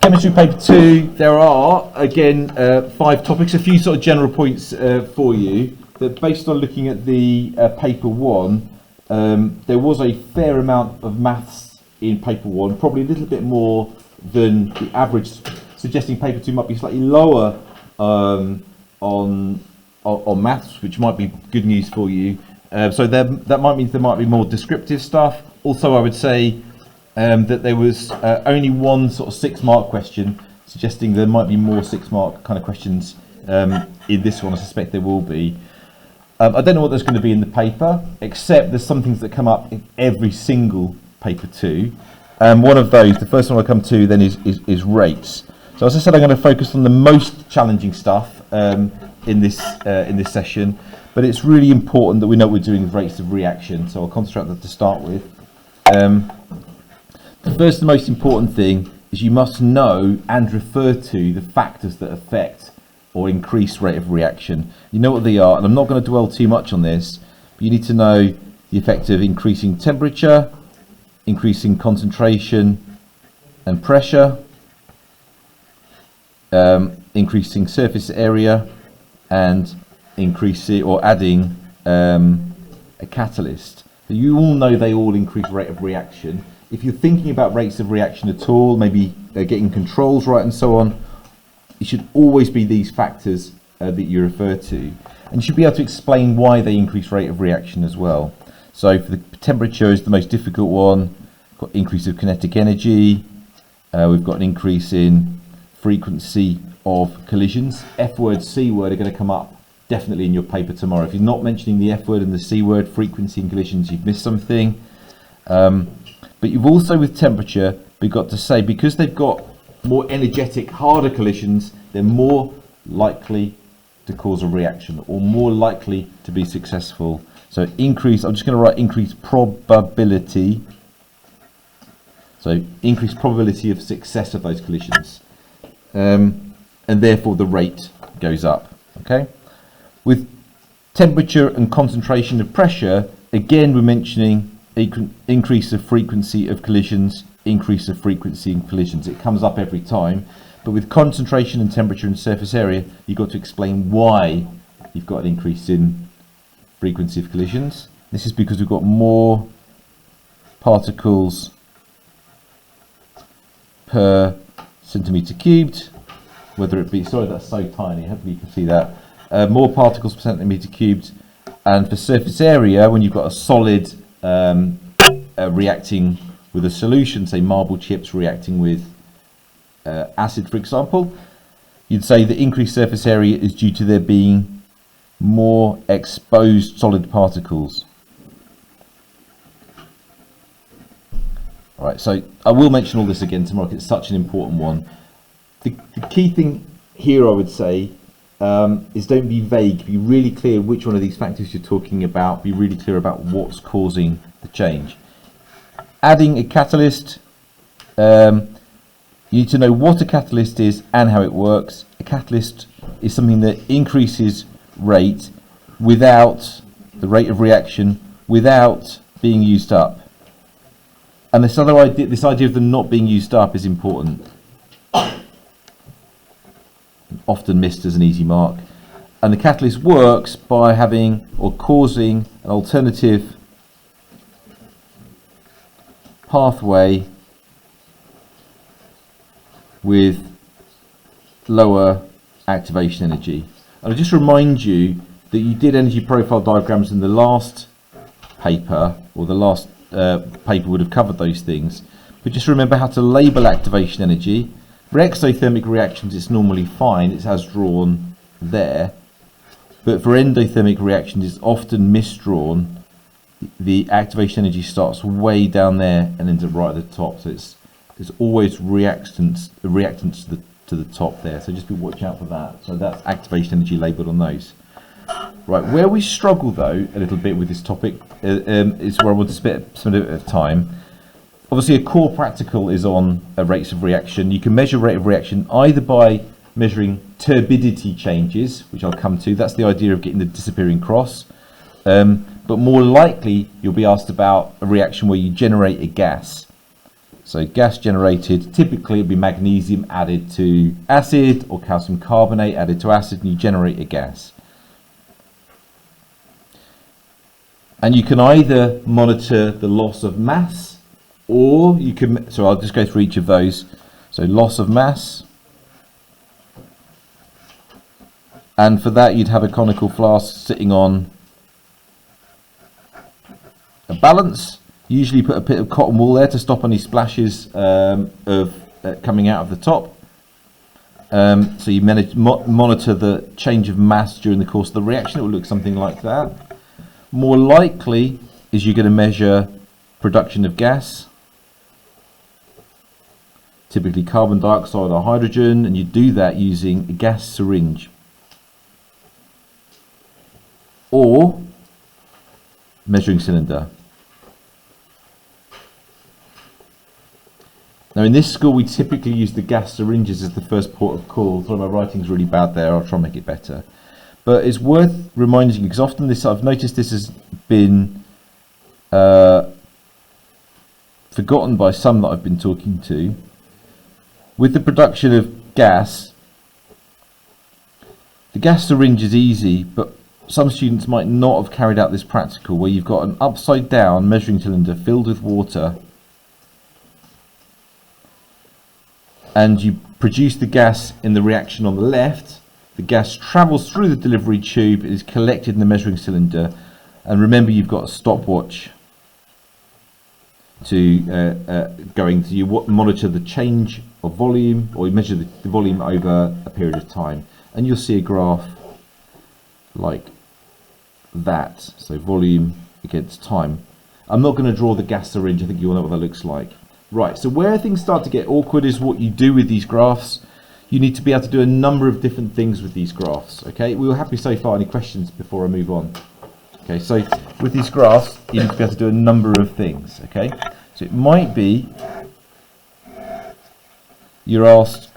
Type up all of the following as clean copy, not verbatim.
Chemistry paper 2, there are, again, 5 topics, a few sort of general points for you. That based on looking at the paper 1, there was a fair amount of maths in paper 1, probably a little bit more than the average, suggesting paper 2 might be slightly lower on maths, which might be good news for you. So that might mean there might be more descriptive stuff. Also, I would say that there was only one sort of 6-mark question, suggesting there might be more 6-mark kind of questions in this one. I suspect there will be. I don't know what there's going to be in the paper, except there's some things that come up in every single paper 2. One of those, the first one I come to then is rates. So as I said, I'm going to focus on the most challenging stuff in this session, but it's really important that we know what we're doing with rates of reaction. So I'll concentrate on that to start with. The first and most important thing is you must know and refer to the factors that affect or increase rate of reaction. You know what they are, and I'm not going to dwell too much on this, but you need to know the effect of increasing temperature, increasing concentration and pressure, increasing surface area, and increasing or adding a catalyst. So you all know they all increase rate of reaction. If you're thinking about rates of reaction at all, maybe getting controls right and so on, it should always be these factors that you refer to. And you should be able to explain why they increase rate of reaction as well. So for the temperature is the most difficult one. We've got increase of kinetic energy. We've got an increase in frequency of collisions. F word, C word are going to come up definitely in your paper tomorrow. If you're not mentioning the F word and the C word, frequency and collisions, you've missed something. But you've also, with temperature, got to say, because they've got more energetic, harder collisions, they're more likely to cause a reaction or more likely to be successful. So I'm just going to write increased probability. So increased probability of success of those collisions. And therefore the rate goes up. Okay. With temperature and concentration of pressure, again we're mentioning increase of frequency of collisions, increase of frequency in collisions. It comes up every time, but with concentration and temperature and surface area, you've got to explain why you've got an increase in frequency of collisions. This is because we've got more particles per centimetre cubed, whether it be, sorry that's so tiny, hopefully you can see that, more particles per centimetre cubed, and for surface area, when you've got a solid reacting with a solution, say marble chips reacting with acid, for example, you'd say the increased surface area is due to there being more exposed solid particles. All right, so I will mention all this again tomorrow because it's such an important one. The key thing here, I would say, is don't be vague. Be really clear which one of these factors you're talking about. Be really clear about what's causing the change. Adding a catalyst, you need to know what a catalyst is and how it works. A catalyst is something that increases rate without the rate of reaction, without being used up. And this idea of them not being used up is important. Often missed as an easy mark. And the catalyst works by having or causing an alternative pathway with lower activation energy. And I'll just remind you that you did energy profile diagrams in the last paper, or the last paper would have covered those things. But just remember how to label activation energy. For exothermic reactions, it's normally fine, it's as drawn there. But for endothermic reactions, it's often misdrawn. The activation energy starts way down there and ends up right at the top. So there's always reactants to the top there. So just be watch out for that. So that's activation energy labelled on those. Right, where we struggle though a little bit with this topic is where I want to spend a bit of time. Obviously, a core practical is on rates of reaction. You can measure rate of reaction either by measuring turbidity changes, which I'll come to. That's the idea of getting the disappearing cross. But more likely, you'll be asked about a reaction where you generate a gas. So gas generated, typically it'd be magnesium added to acid or calcium carbonate added to acid, and you generate a gas. And you can either monitor the loss of mass, or you can, so I'll just go through each of those. So loss of mass, and for that you'd have a conical flask sitting on a balance. Usually put a bit of cotton wool there to stop any splashes coming out of the top. So you monitor the change of mass during the course of the reaction. It will look something like that. More likely is you're going to measure production of gas, typically carbon dioxide or hydrogen, and you do that using a gas syringe or measuring cylinder. Now in this school we typically use the gas syringes as the first port of call. Sorry, my writing's really bad there, I'll try and make it better. But it's worth reminding you, because often I've noticed this has been forgotten by some that I've been talking to. With the production of gas, the gas syringe is easy, but some students might not have carried out this practical where you've got an upside down measuring cylinder filled with water, and you produce the gas in the reaction on the left. The gas travels through the delivery tube, it is collected in the measuring cylinder, and remember you've got a stopwatch to going to, you monitor the change of volume, or you measure the volume over a period of time, and you'll see a graph like that. So volume against time. I'm not going to draw the gas syringe, I think you all know what that looks like. Right, so where things start to get awkward is what you do with these graphs. You need to be able to do a number of different things with these graphs. Okay, we were happy so far. Any questions before I move on? Okay, so with these graphs, you need to be able to do a number of things. Okay, so it might be you're asked,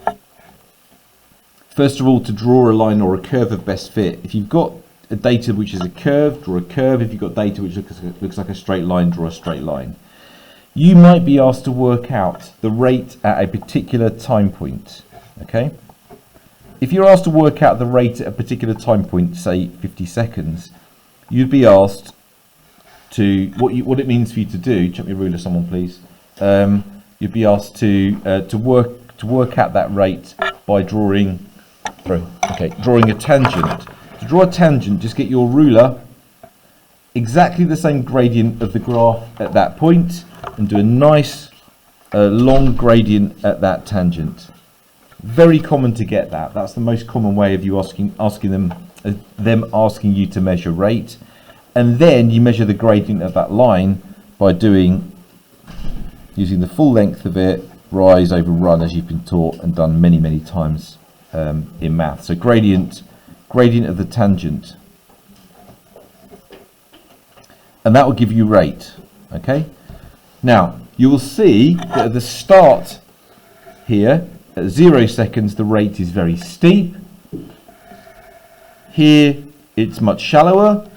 first of all, to draw a line or a curve of best fit. If you've got a data which is a curve, draw a curve. If you've got data which looks like a straight line, draw a straight line. You might be asked to work out the rate at a particular time point. Okay, if you're asked to work out the rate at a particular time point, say 50 seconds, you'd be asked to what it means for you to do. Chuck me a ruler, someone, please. You'd be asked to work out that rate by drawing a tangent. To draw a tangent, just get your ruler, exactly the same gradient of the graph at that point, and do a nice long gradient at that tangent. Very common to get that. That's the most common way of you asking them asking you to measure rate, and then you measure the gradient of that line by using the full length of it, rise over run, as you've been taught and done many times in math. So gradient of the tangent, and that will give you rate. Okay. Now you will see that at the start here, at 0 seconds, the rate is very steep. Here it's much shallower,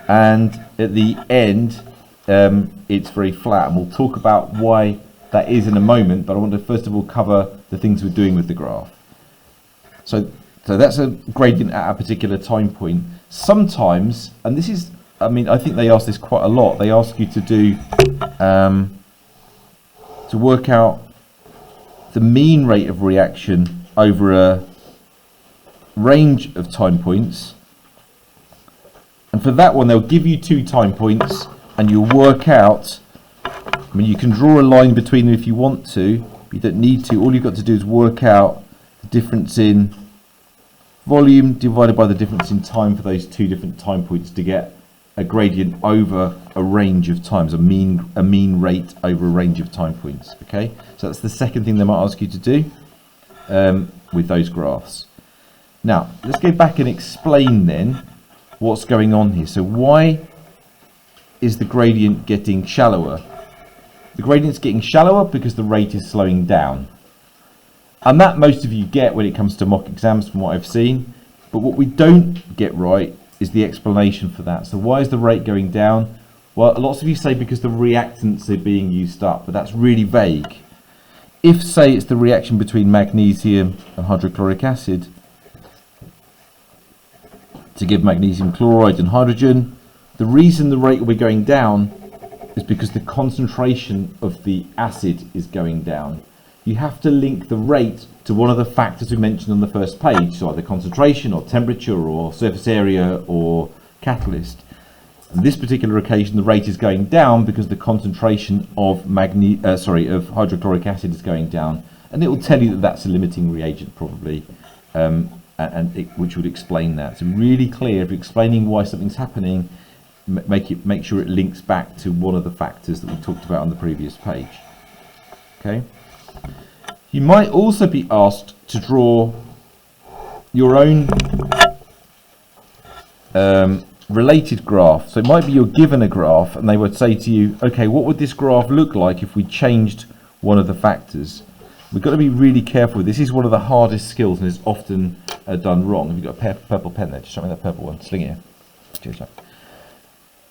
and at the end it's very flat, and we'll talk about why that is in a moment, but I want to first of all cover the things we're doing with the graph. So that's a gradient at a particular time point. Sometimes, and this is, I mean, I think they ask this quite a lot, they ask you to do to work out the mean rate of reaction over a range of time points, and for that one they'll give you 2 time points, and you'll work out, I mean, you can draw a line between them if you want to, but you don't need to. All you've got to do is work out the difference in volume divided by the difference in time for those 2 different time points to get a gradient over a range of times, a mean rate over a range of time points. Okay, so that's the second thing they might ask you to do with those graphs. Now let's go back and explain then what's going on here. So why is the gradient getting shallower? The gradient's getting shallower because the rate is slowing down, and that most of you get when it comes to mock exams from what I've seen. But what we don't get right is the explanation for that. So why is the rate going down? Well, lots of you say because the reactants are being used up, but that's really vague. if, say, it's the reaction between magnesium and hydrochloric acid to give magnesium chloride and hydrogen, the reason the rate will be going down is because the concentration of the acid is going down. You have to link the rate to one of the factors we mentioned on the first page, so either concentration or temperature or surface area or catalyst. In this particular occasion, the rate is going down because the concentration of hydrochloric acid is going down, and it will tell you that that's a limiting reagent probably, which would explain that. So really clear, if you're explaining why something's happening, make sure it links back to one of the factors that we talked about on the previous page. Okay. You might also be asked to draw your own related graph. So it might be you're given a graph and they would say to you, okay, what would this graph look like if we changed one of the factors? We've got to be really careful. This is one of the hardest skills and is often done wrong. Have you got a purple pen there? Just show me that purple one. Sling it here.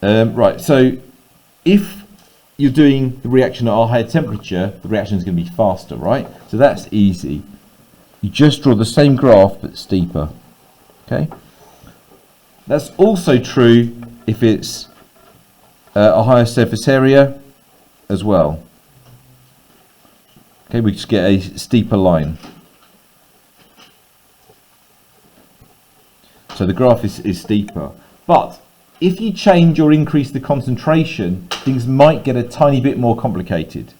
Right, so if you're doing the reaction at a higher temperature, the reaction is going to be faster, right? So that's easy. You just draw the same graph but steeper. Okay. That's also true if it's a higher surface area as well. Okay, we just get a steeper line. So the graph is steeper. But if you change or increase the concentration, things might get a tiny bit more complicated.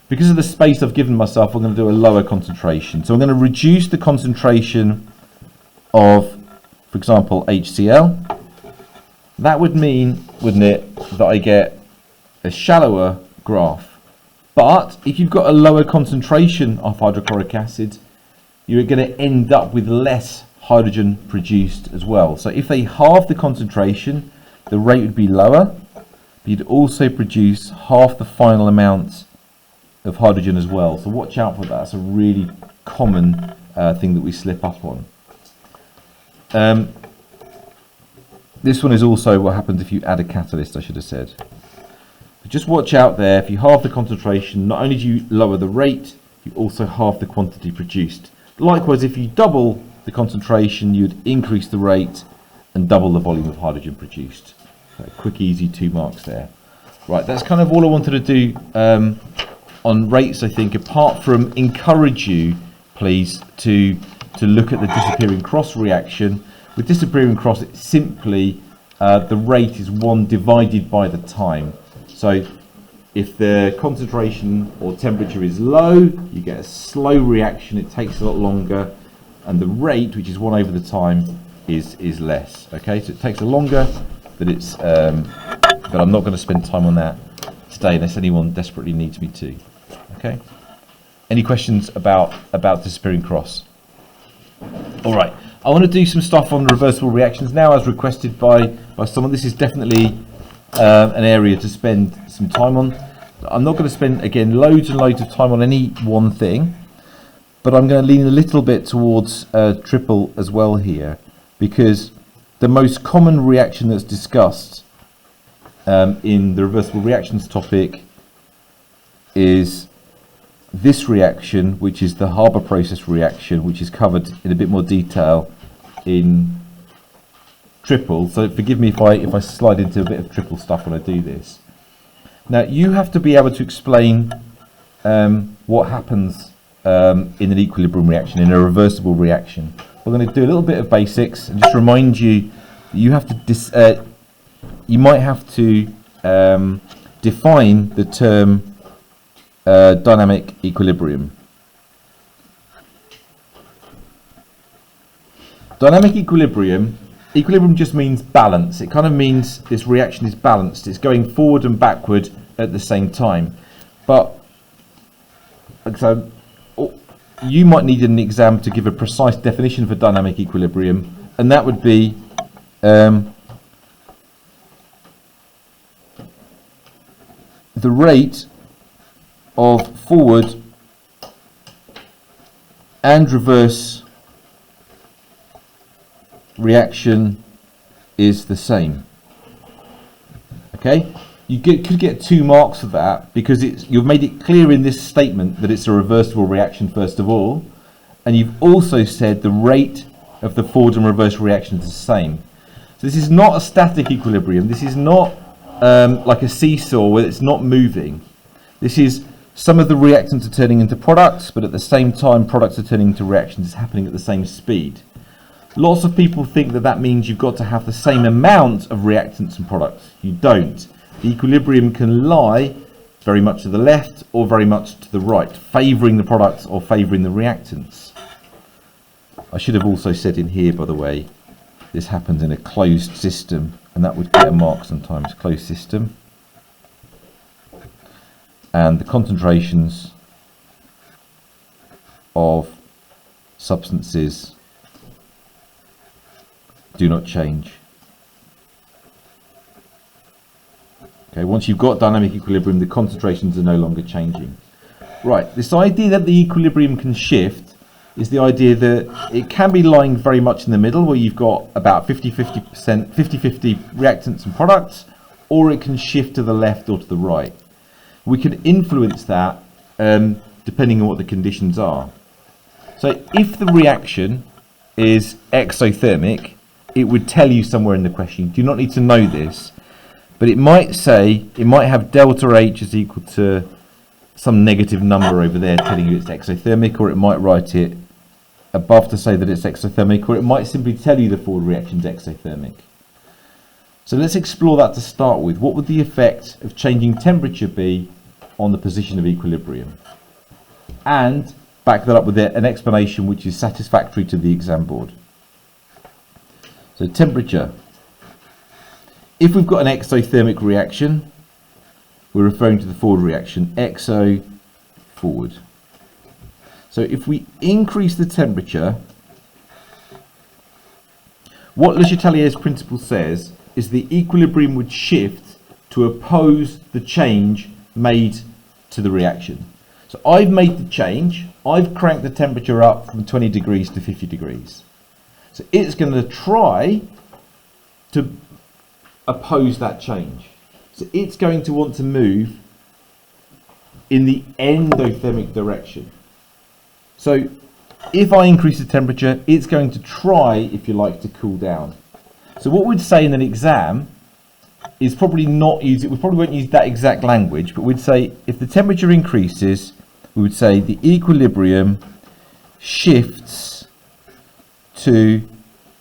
Because of the space I've given myself, I'm going to do a lower concentration. So I'm going to reduce the concentration of, for example, HCl. That would mean, wouldn't it, that I get a shallower graph. But if you've got a lower concentration of hydrochloric acid, you're going to end up with less hydrogen produced as well. So if they halve the concentration, the rate would be lower, but you'd also produce half the final amount of hydrogen as well. So watch out for that. That's a really common thing that we slip up on. This one is also what happens if you add a catalyst, I should have said. But just watch out there. If you halve the concentration, not only do you lower the rate, you also halve the quantity produced. Likewise, if you double the concentration, you'd increase the rate and double the volume of hydrogen produced. So quick, easy 2 marks there. Right, that's kind of all I wanted to do on rates, I think, apart from encourage you, please, to look at the disappearing cross reaction. With disappearing cross, it's simply the rate is 1 divided by the time. So if the concentration or temperature is low, you get a slow reaction, it takes a lot longer, and the rate, which is 1 over the time, is less. Okay, so it takes a longer, but it's but I'm not going to spend time on that today unless anyone desperately needs me to. Okay, any questions about disappearing cross? All right, I want to do some stuff on reversible reactions now, as requested by someone. This is definitely an area to spend some time on. I'm not going to spend, again, loads and loads of time on any one thing, but I'm going to lean a little bit towards triple as well here, because the most common reaction that's discussed in the reversible reactions topic is this reaction, which is the Haber process reaction, which is covered in a bit more detail in triple. So forgive me if I slide into a bit of triple stuff when I do this. Now you have to be able to explain what happens in an equilibrium reaction, in a reversible reaction. We're going to do a little bit of basics and just remind you that you have to you might have to define the term dynamic equilibrium. Dynamic equilibrium just means balance. It kind of means this reaction is balanced. It's going forward and backward at the same time. But so you might need an exam to give a precise definition for dynamic equilibrium, and that would be the rate of forward and reverse reaction is the same. Okay, could get 2 marks for that, because you've made it clear in this statement that it's a reversible reaction first of all, and you've also said the rate of the forward and reverse reaction is the same. So this is not a static equilibrium. This is not like a seesaw where it's not moving. This is some of the reactants are turning into products, but at the same time products are turning into reactions. It's happening at the same speed. Lots of people think that that means you've got to have the same amount of reactants and products. You don't. The equilibrium can lie very much to the left or very much to the right, favouring the products or favouring the reactants. I should have also said in here, by the way, this happens in a closed system, and that would get a mark sometimes, closed system. And the concentrations of substances do not change. Okay, once you've got dynamic equilibrium, the concentrations are no longer changing. Right, this idea that the equilibrium can shift is the idea that it can be lying very much in the middle, where you've got about 50-50% reactants and products, or it can shift to the left or to the right. We can influence that depending on what the conditions are. So if the reaction is exothermic, it would tell you somewhere in the question. You do not need to know this, but it might say, it might have delta H is equal to some negative number over there telling you it's exothermic, or it might write it above to say that it's exothermic, or it might simply tell you the forward reaction is exothermic. So let's explore that to start with. What would the effect of changing temperature be on the position of equilibrium? And back that up with an explanation which is satisfactory to the exam board. So temperature. If we've got an exothermic reaction, we're referring to the forward reaction, exo forward. So if we increase the temperature, what Le Chatelier's principle says is the equilibrium would shift to oppose the change made to the reaction. So I've made the change, I've cranked the temperature up from 20 degrees to 50 degrees. So it's going to try to oppose that change. So it's going to want to move in the endothermic direction. So if I increase the temperature, it's going to try, if you like, to cool down. So what we'd say in an exam is probably not use it. We probably won't use that exact language, but we'd say if the temperature increases, we would say the equilibrium shifts to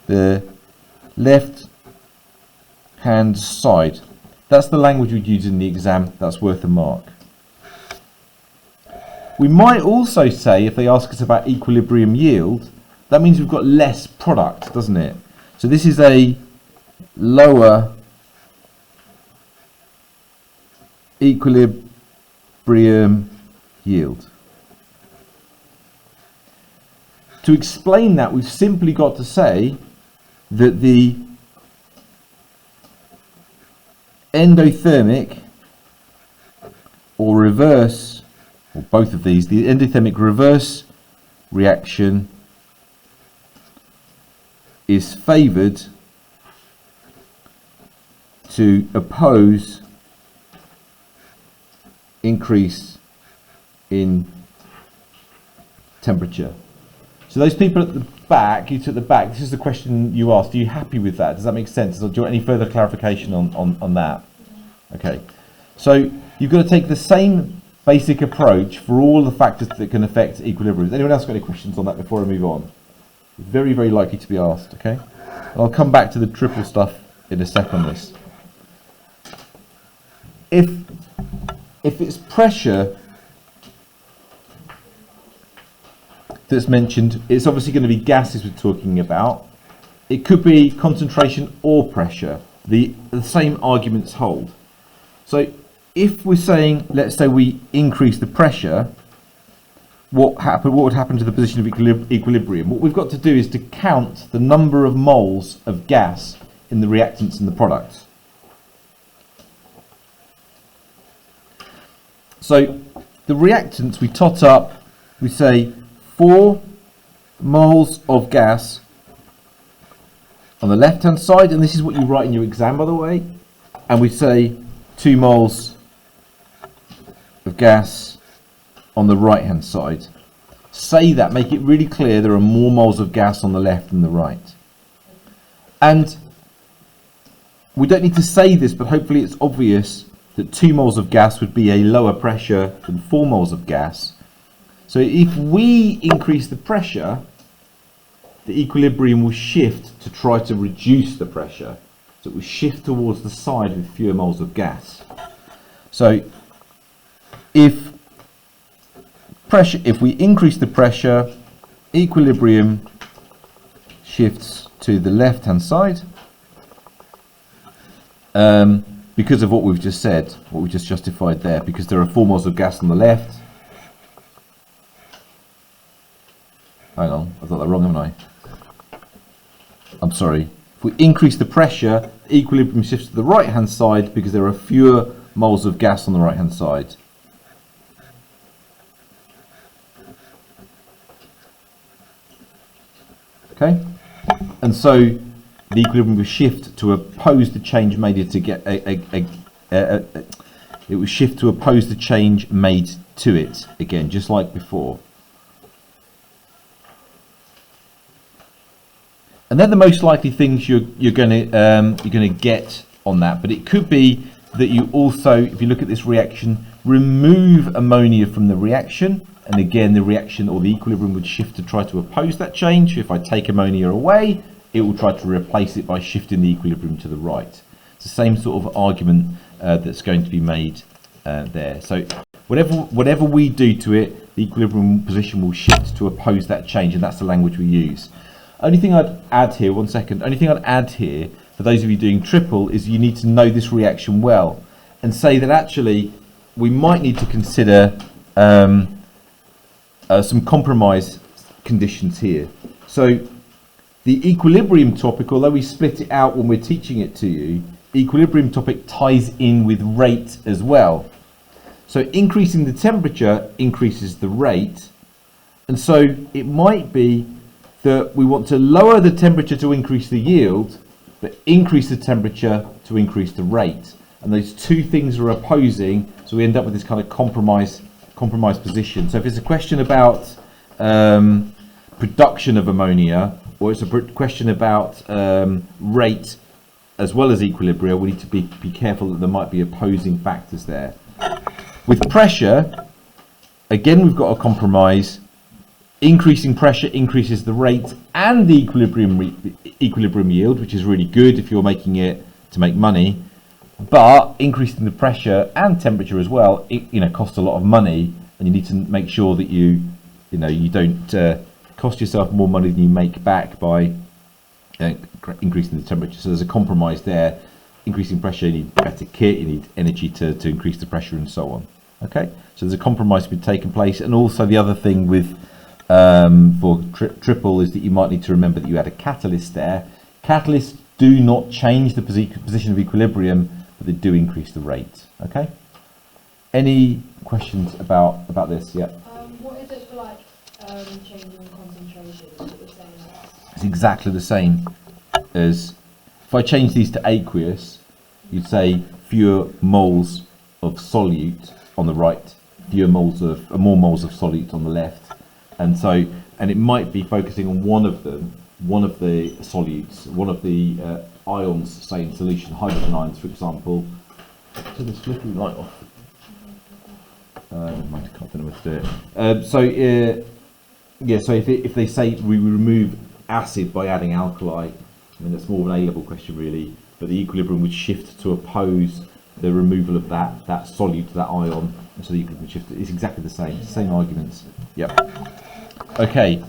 the left hand side. That's the language we'd use in the exam. That's worth a mark. We might also say, if they ask us about equilibrium yield, that means we've got less product, doesn't it? So this is a lower equilibrium yield. To explain that, we've simply got to say that the endothermic or reverse, or both of these, the endothermic reverse reaction is favoured to oppose increase in temperature. So those people at the back, you took the back, this is the question you asked. Are you happy with that? Does that make sense? Or do you want any further clarification on that? Okay. So you've got to take the same basic approach for all the factors that can affect equilibrium. Has anyone else got any questions on that before I move on? Very, very likely to be asked, okay? And I'll come back to the triple stuff in a sec on this. If it's pressure that's mentioned, it's obviously going to be gases we're talking about. It could be concentration or pressure. The same arguments hold. So if we're saying, let's say we increase the pressure, what would happen to the position of equilibrium? What we've got to do is to count the number of moles of gas in the reactants and the products. So the reactants we tot up, we say 4 moles of gas on the left hand side, and this is what you write in your exam, by the way, and we say 2 moles of gas on the right hand side. Say that, make it really clear there are more moles of gas on the left than the right. And we don't need to say this, but hopefully it's obvious that 2 moles of gas would be a lower pressure than 4 moles of gas. So if we increase the pressure, the equilibrium will shift to try to reduce the pressure. So it will shift towards the side with fewer moles of gas. So if we increase the pressure, equilibrium shifts to the left hand side because of what we've just said, what we just justified there, because there are 4 moles of gas on the left. Hang on, I've got that wrong, haven't I? I'm sorry. If we increase the pressure, the equilibrium shifts to the right hand side because there are fewer moles of gas on the right hand side. Okay, and so the equilibrium will shift to oppose the change made to get it will shift to oppose the change made to it again, just like before. And they're the most likely things you're going to get on that. But it could be that you also, if you look at this reaction, remove ammonia from the reaction. And again, the reaction or the equilibrium would shift to try to oppose that change. If I take ammonia away, it will try to replace it by shifting the equilibrium to the right. It's the same sort of argument that's going to be made there. So whatever we do to it, the equilibrium position will shift to oppose that change, and that's the language we use. Only thing I'd add here, one second, only thing I'd add here, for those of you doing triple, is you need to know this reaction well, and say that actually we might need to consider some compromise conditions here. So the equilibrium topic, although we split it out when we're teaching it to you, the equilibrium topic ties in with rate as well. So increasing the temperature increases the rate, and so it might be that we want to lower the temperature to increase the yield, but increase the temperature to increase the rate. And those two things are opposing, so we end up with this kind of compromise position. So if it's a question about production of ammonia, or it's a question about rate as well as equilibrium, we need to be careful that there might be opposing factors there. With pressure, again we've got a compromise. Increasing pressure increases the rate and the equilibrium yield, which is really good if you're making it to make money. But increasing the pressure and temperature as well, it costs a lot of money, and you need to make sure that you don't cost yourself more money than you make back by increasing the temperature. So there's a compromise there. Increasing pressure, you need better kit, you need energy to increase the pressure, and so on. Okay, so there's a compromise been taking place, and also the other thing with for triple is that you might need to remember that you had a catalyst there. Catalysts do not change the position of equilibrium, but they do increase the rate. Okay. Any questions about this? Yeah. What is it for like changing concentration? Is it the same? It's exactly the same as if I change these to aqueous, you'd say fewer moles of solute on the right, more moles of solute on the left. And it might be focusing on one of the solutes, one of the ions, say in solution, hydrogen ions, for example. So this flickering light off. I can't know what to do it. So if they say we remove acid by adding alkali, I mean that's more of an A-level question really, but the equilibrium would shift to oppose the removal of that solute, that ion, and so the equilibrium shift. It's exactly the same arguments. Yep. Okay,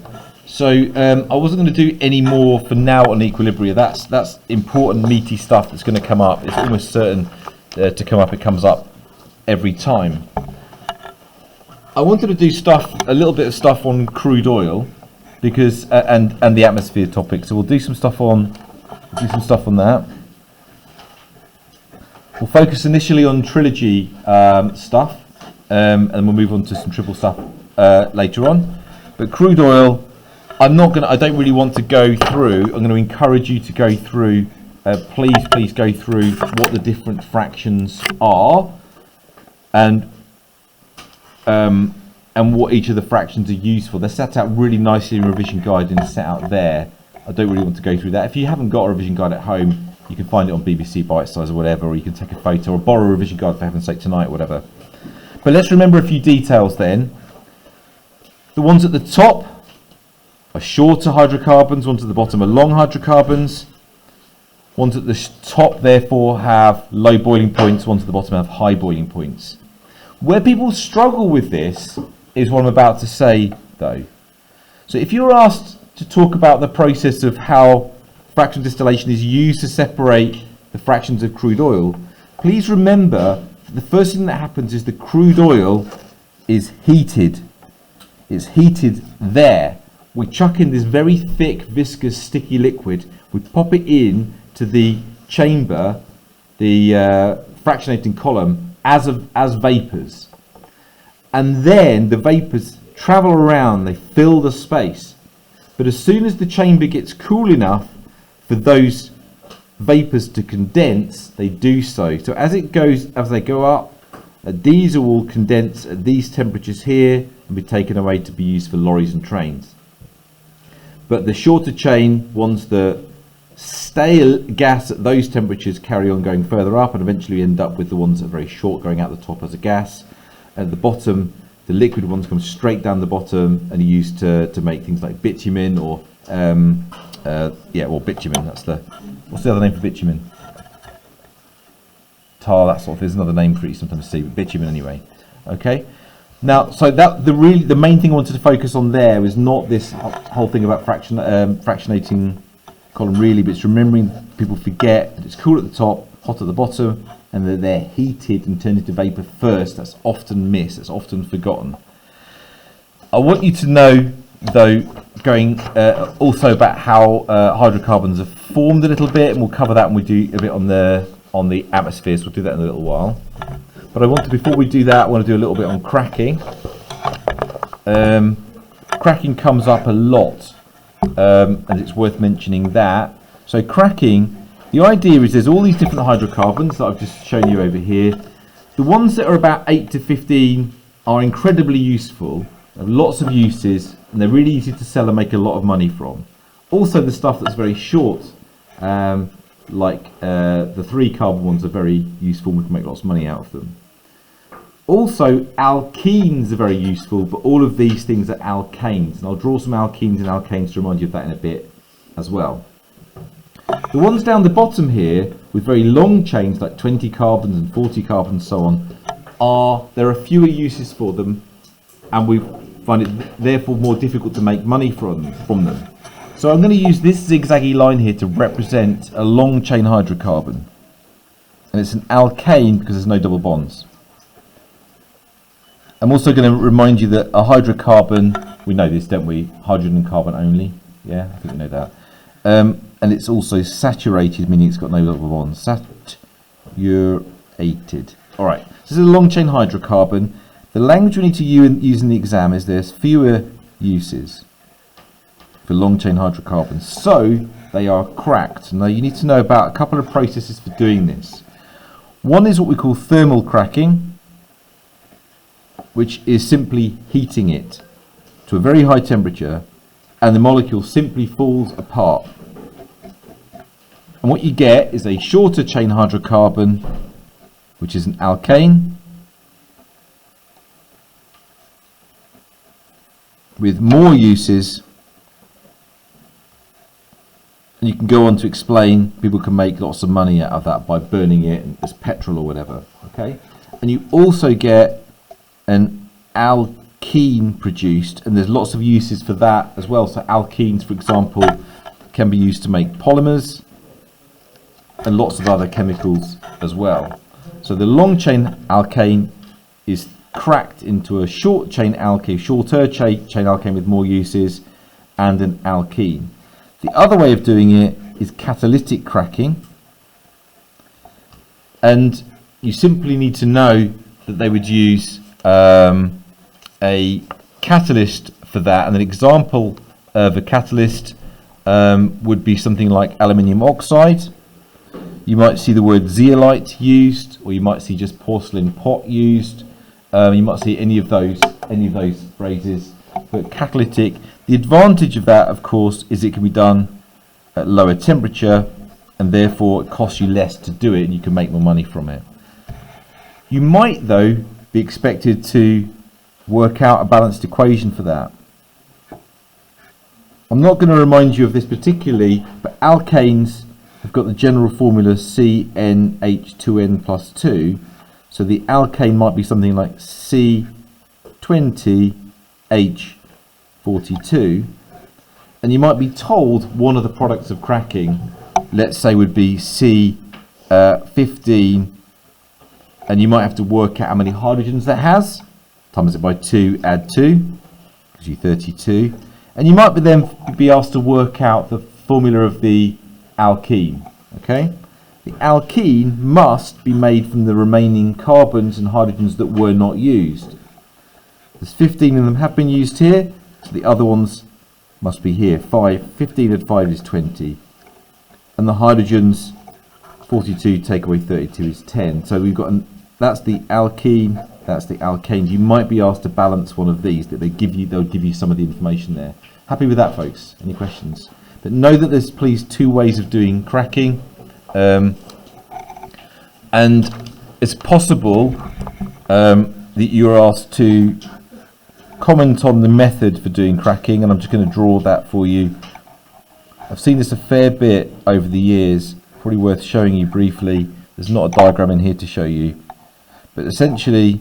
so I wasn't going to do any more for now on equilibria. That's important, meaty stuff that's going to come up. It's almost certain to come up. It comes up every time. I wanted to do a little bit of stuff on crude oil, because and the atmosphere topic. So we'll do some stuff on that. We'll focus initially on trilogy stuff, and we'll move on to some triple stuff later on. But crude oil, I don't really want to go through. I'm going to encourage you to go through please go through what the different fractions are and what each of the fractions are used for. They're set out really nicely in revision guide and set out there. I don't really want to go through that. If you haven't got a revision guide at home, you can find it on BBC Bite Size or whatever, or you can take a photo or borrow a revision guide for heaven's sake tonight or whatever. But let's remember a few details then. The ones at the top are shorter hydrocarbons, ones at the bottom are long hydrocarbons. Ones at the top therefore have low boiling points, ones at the bottom have high boiling points. Where people struggle with this is what I'm about to say though. So if you're asked to talk about the process of how fractional distillation is used to separate the fractions of crude oil, please remember that the first thing that happens is the crude oil is heated. It's heated there. We chuck in this very thick, viscous, sticky liquid. We pop it in to the chamber, the fractionating column, as vapours. And then the vapours travel around, they fill the space. But as soon as the chamber gets cool enough for those vapours to condense, they do so. So as they go up, these will condense at these temperatures here and be taken away to be used for lorries and trains. But the shorter chain ones that stale gas at those temperatures carry on going further up and eventually end up with the ones that are very short going out the top as a gas. At the bottom, the liquid ones come straight down the bottom and are used to make things like bitumen or bitumen. What's the other name for bitumen? Tar, that sort of. There's another name for it you sometimes see, but bitumen anyway. Okay. Now, so that the main thing I wanted to focus on there is not this whole thing about fractionating column really, but it's remembering people forget that it's cool at the top, hot at the bottom, and that they're heated and turned into vapour first. That's often missed. That's often forgotten. I want you to know, though, going also about how hydrocarbons are formed a little bit, and we'll cover that when we do a bit on the atmospheres. We'll do that in a little while. But before we do that, I want to do a little bit on cracking. Cracking comes up a lot, and it's worth mentioning that. So cracking, the idea is there's all these different hydrocarbons that I've just shown you over here. The ones that are about 8 to 15 are incredibly useful, have lots of uses, and they're really easy to sell and make a lot of money from. Also the stuff that's very short, like the 3 carbon ones are very useful and we can make lots of money out of them. Also alkenes are very useful, but all of these things are alkanes, and I'll draw some alkenes and alkanes to remind you of that in a bit as well. The ones down the bottom here with very long chains like 20 carbons and 40 carbons and so on, there are fewer uses for them, and we find it therefore more difficult to make money from them. So I'm going to use this zigzaggy line here to represent a long chain hydrocarbon, and it's an alkane because there's no double bonds. I'm also going to remind you that a hydrocarbon, we know this, don't we? Hydrogen and carbon only. Yeah, I think we know that. And it's also saturated, meaning it's got no double bonds. Saturated. All right. So this is a long chain hydrocarbon. The language we need to use in the exam is there's fewer uses for long chain hydrocarbons, so they are cracked. Now you need to know about a couple of processes for doing this. One is what we call thermal cracking, which is simply heating it to a very high temperature, and the molecule simply falls apart. And what you get is a shorter chain hydrocarbon, which is an alkane, with more uses. And you can go on to explain, people can make lots of money out of that by burning it as petrol or whatever. Okay, and you also get an alkene produced, and there's lots of uses for that as well. So alkenes, for example, can be used to make polymers and lots of other chemicals as well. So the long chain alkane is cracked into a short chain alkane, shorter chain alkane with more uses, and an alkene. The other way of doing it is catalytic cracking, and you simply need to know that they would use a catalyst for that, and an example of a catalyst would be something like aluminium oxide, you might see the word zeolite used, or you might see just porcelain pot used. You might see any of those phrases. But catalytic, the advantage of that, of course, is it can be done at lower temperature, and therefore it costs you less to do it, and you can make more money from it. You might, though, be expected to work out a balanced equation for that. I'm not going to remind you of this particularly, but alkanes have got the general formula CnH2n plus 2. So the alkane might be something like C20H42. And you might be told one of the products of cracking, let's say, would be C15. And you might have to work out how many hydrogens that has. Times it by 2, add 2, gives you 32. And you might then be asked to work out the formula of the alkene. Okay? The alkene must be made from the remaining carbons and hydrogens that were not used. There's 15 of them have been used here, so the other ones must be here. 15 and 5 is 20. And the hydrogens, 42 take away 32 is 10. So we've got that's the alkene, that's the alkanes. You might be asked to balance one of these, that they'll give you some of the information there. Happy with that, folks? Any questions? But know that there's please two ways of doing cracking. And it's possible that you're asked to comment on the method for doing cracking, and I'm just going to draw that for you. I've seen this a fair bit over the years, probably worth showing you briefly. There's not a diagram in here to show you, but essentially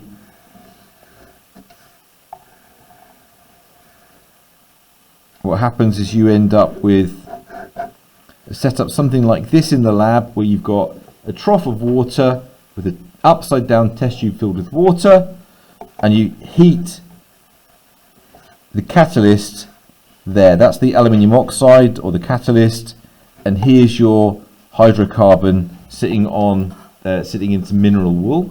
what happens is you end up with set up something like this in the lab, where you've got a trough of water with an upside down test tube filled with water, and you heat the catalyst there. That's the aluminium oxide or the catalyst, and here's your hydrocarbon sitting into mineral wool.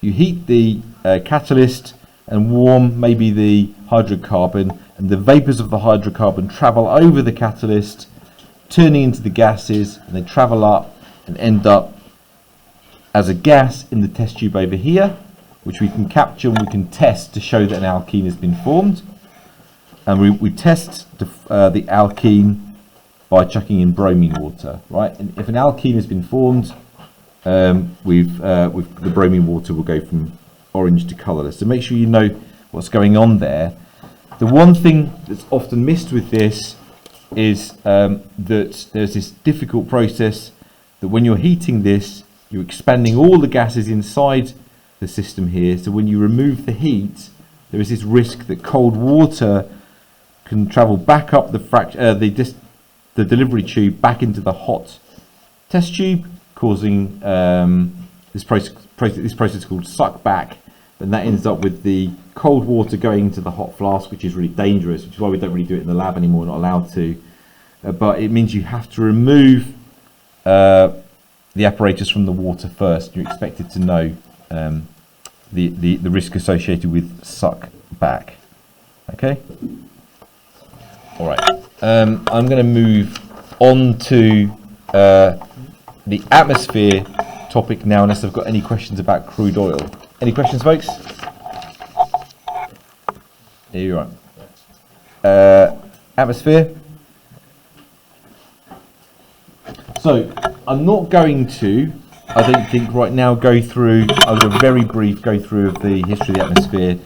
You heat the catalyst and warm maybe the hydrocarbon, and the vapors of the hydrocarbon travel over the catalyst, turning into the gases, and they travel up and end up as a gas in the test tube over here, which we can capture and we can test to show that an alkene has been formed. And we test the alkene by chucking in bromine water, right? And if an alkene has been formed, the bromine water will go from orange to colourless. So make sure you know what's going on there. The one thing that's often missed with this is that there's this difficult process that when you're heating this, you're expanding all the gases inside the system here. So when you remove the heat, there is this risk that cold water can travel back up the delivery tube back into the hot test tube, causing this process called suck back, and that ends up with the cold water going into the hot flask, which is really dangerous, which is why we don't really do it in the lab anymore. We're not allowed to, but it means you have to remove the apparatus from the water first. You're expected to know the risk associated with suck back. Okay. All right. I'm going to move on to the atmosphere topic now, unless I've got any questions about crude oil. Any questions, folks? Here you are. Atmosphere. So I'm not going to, I don't think right now, go through. I'll do a very brief go through of the history of the atmosphere.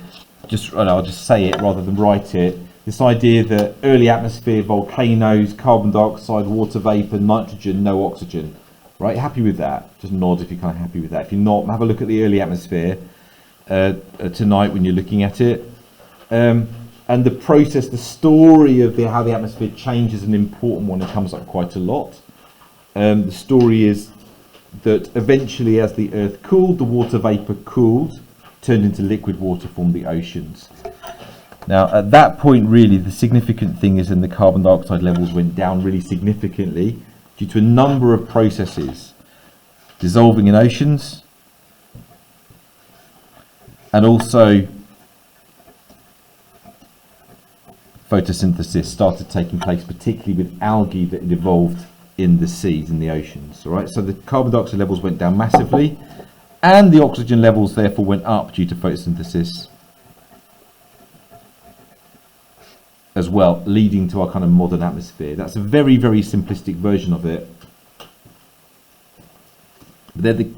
I'll just say it rather than write it. This idea that early atmosphere, volcanoes, carbon dioxide, water vapor, nitrogen, no oxygen. Right, happy with that? Just nod if you're kind of happy with that. If you're not, have a look at the early atmosphere tonight when you're looking at it. And the process, the story of how the atmosphere changes, an important one. It comes up quite a lot. The story is that eventually, as the Earth cooled, the water vapor cooled, turned into liquid water, formed the oceans. Now, at that point, really, the significant thing is then the carbon dioxide levels went down really significantly due to a number of processes, dissolving in oceans, and also photosynthesis started taking place, particularly with algae that had evolved in the seas, in the oceans. All right, so the carbon dioxide levels went down massively, and the oxygen levels therefore went up due to photosynthesis as well, leading to our kind of modern atmosphere. That's a very, very simplistic version of it. But they're the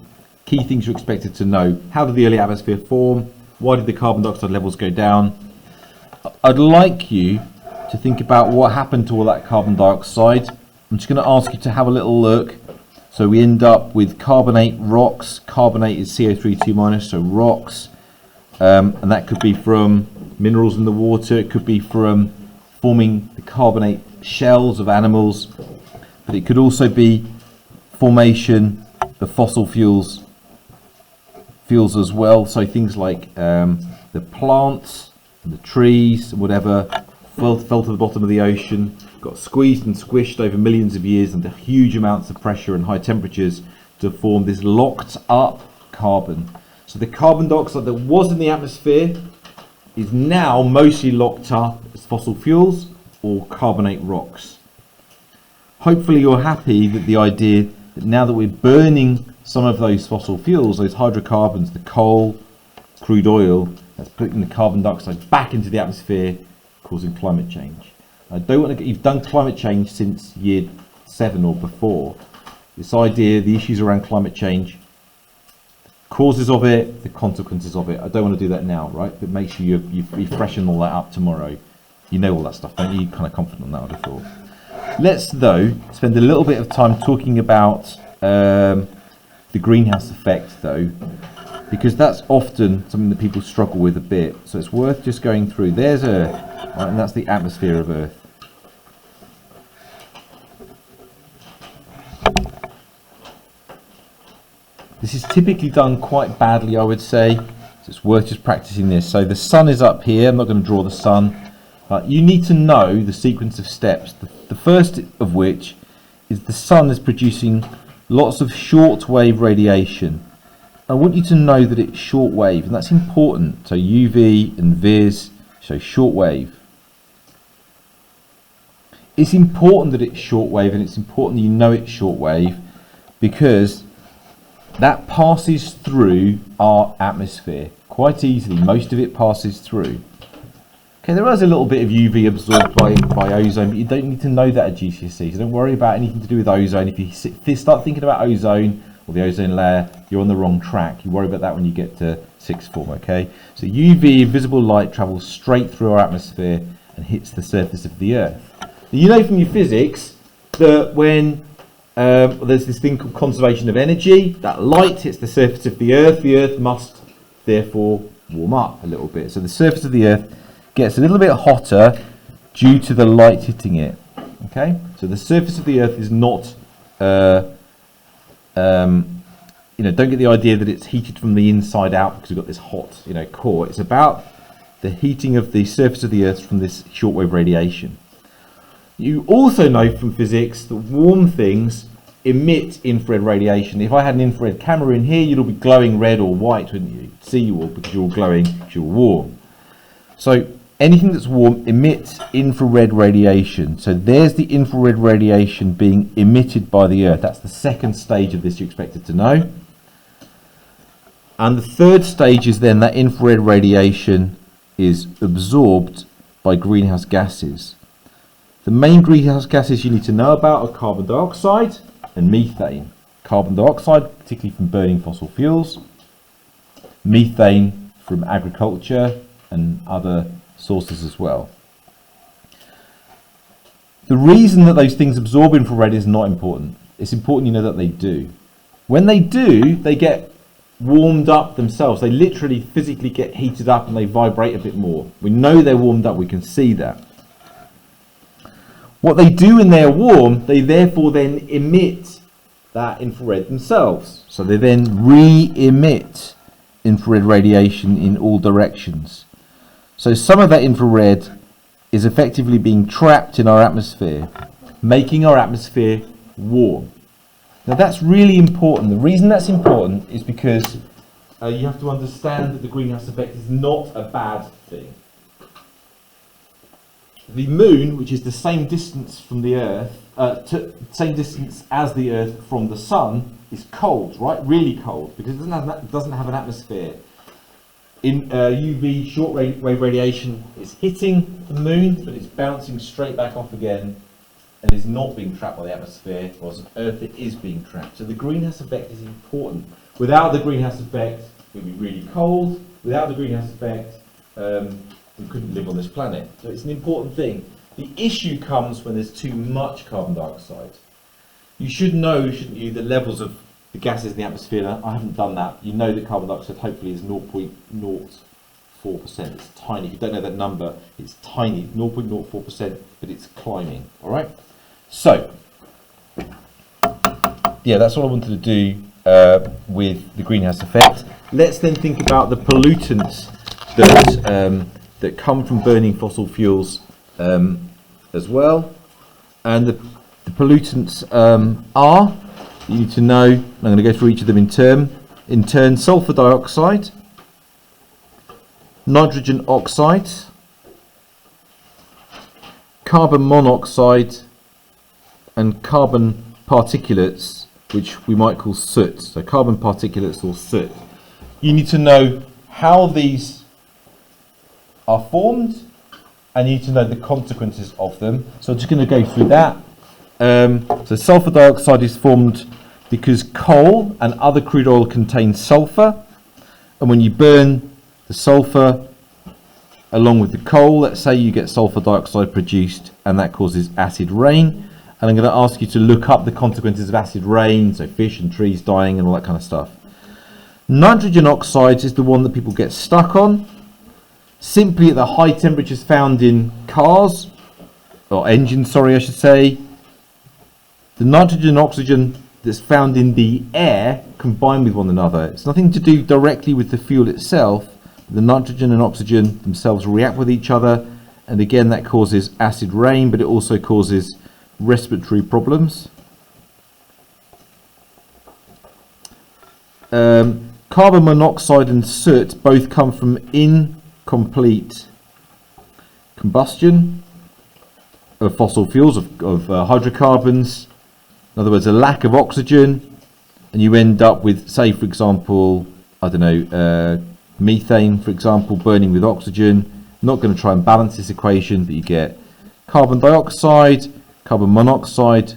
key things you're expected to know. How did the early atmosphere form? Why did the carbon dioxide levels go down? I'd like you to think about what happened to all that carbon dioxide. I'm just going to ask you to have a little look. So we end up with carbonate rocks. Carbonate is CO3 2-, so rocks. And that could be from minerals in the water. It could be from forming the carbonate shells of animals. But it could also be formation of fossil fuels as well. So things like the plants, and the trees, and whatever, fell to the bottom of the ocean, got squeezed and squished over millions of years under huge amounts of pressure and high temperatures to form this locked up carbon. So the carbon dioxide that was in the atmosphere is now mostly locked up as fossil fuels or carbonate rocks. Hopefully you're happy that the idea that now that we're burning some of those fossil fuels, those hydrocarbons, the coal, crude oil, that's putting the carbon dioxide back into the atmosphere, causing climate change. I don't want to get, you've done climate change since year 7 or before. This idea, the issues around climate change, causes of it, the consequences of it. I don't want to do that now, right? But make sure you freshen all that up tomorrow. You know all that stuff, don't you? You're kind of confident on that, I'd have thought. Let's, though, spend a little bit of time talking about the greenhouse effect, though, because that's often something that people struggle with a bit. So it's worth just going through. There's Earth, right, and that's the atmosphere of Earth. This is typically done quite badly, I would say, so it's worth just practicing this. So the sun is up here. I'm not going to draw the sun. You need to know the sequence of steps. The first of which is the sun is producing lots of short-wave radiation. I want you to know that it's short-wave, and that's important. So UV and Vis show short-wave. It's important that it's short-wave, and it's important that you know it's short-wave, because that passes through our atmosphere quite easily. Most of it passes through. Okay, there is a little bit of UV absorbed by ozone, but you don't need to know that at GCSE, so don't worry about anything to do with ozone. If you start thinking about ozone or the ozone layer, you're on the wrong track. You worry about that when you get to sixth form, okay? So UV, invisible light, travels straight through our atmosphere and hits the surface of the Earth. Now, you know from your physics that when there's this thing called conservation of energy, that light hits the surface of the Earth must therefore warm up a little bit. So the surface of the Earth gets a little bit hotter due to the light hitting it. Okay, so the surface of the Earth is not, don't get the idea that it's heated from the inside out because we've got this hot, core. It's about the heating of the surface of the Earth from this shortwave radiation. You also know from physics that warm things emit infrared radiation. If I had an infrared camera in here, you'd all be glowing red or white, wouldn't you? You'd see you all because you're all glowing, because you're warm. So anything that's warm emits infrared radiation. So there's the infrared radiation being emitted by the Earth. That's the second stage of this you're expected to know. And the third stage is then that infrared radiation is absorbed by greenhouse gases. The main greenhouse gases you need to know about are carbon dioxide and methane. Carbon dioxide, particularly from burning fossil fuels. Methane from agriculture and other sources as well. The reason that those things absorb infrared is not important. It's important you know that they do. When they do, they get warmed up themselves. They literally physically get heated up and they vibrate a bit more. We know they're warmed up, we can see that. What they do when they're warm, they therefore then emit that infrared themselves. So they then re-emit infrared radiation in all directions. So some of that infrared is effectively being trapped in our atmosphere, making our atmosphere warm. Now that's really important. The reason that's important is because you have to understand that the greenhouse effect is not a bad thing. the moon, which is the same distance from the Earth, same distance as the Earth from the sun, is cold, right? Really cold, because it doesn't have an atmosphere. In UV short wave radiation is hitting the moon, but it's bouncing straight back off again, and is not being trapped by the atmosphere, whereas on Earth it is being trapped. So the greenhouse effect is important. Without the greenhouse effect, it would be really cold. Without the greenhouse effect, we couldn't live on this planet. So it's an important thing. The issue comes when there's too much carbon dioxide. You should know, shouldn't you, the levels of the gases in the atmosphere. I haven't done that. You know that carbon dioxide hopefully is 0.04%. It's tiny. If you don't know that number, it's tiny, 0.04%, but it's climbing. All right. So, yeah, that's what I wanted to do with the greenhouse effect. Let's then think about the pollutants that come from burning fossil fuels as well. And the pollutants are, you need to know, I'm going to go through each of them in turn, sulfur dioxide, nitrogen oxide, carbon monoxide, and carbon particulates, which we might call soot. So carbon particulates or soot. You need to know how these are formed, and you need to know the consequences of them. So I'm just going to go through that. So sulfur dioxide is formed because coal and other crude oil contain sulfur, and when you burn the sulfur along with the coal, let's say, you get sulfur dioxide produced, and that causes acid rain. And I'm going to ask you to look up the consequences of acid rain, so fish and trees dying and all that kind of stuff. Nitrogen oxide is the one that people get stuck on. Simply at the high temperatures found in cars, or engines, sorry, I should say, the nitrogen and oxygen that's found in the air combine with one another. It's nothing to do directly with the fuel itself. The nitrogen and oxygen themselves react with each other, and again that causes acid rain, but it also causes respiratory problems. Carbon monoxide and soot both come from incomplete combustion of fossil fuels, of hydrocarbons. In other words, a lack of oxygen, and you end up with, say, for example, I don't know, methane, for example, burning with oxygen. I'm not going to try and balance this equation, but you get carbon dioxide, carbon monoxide,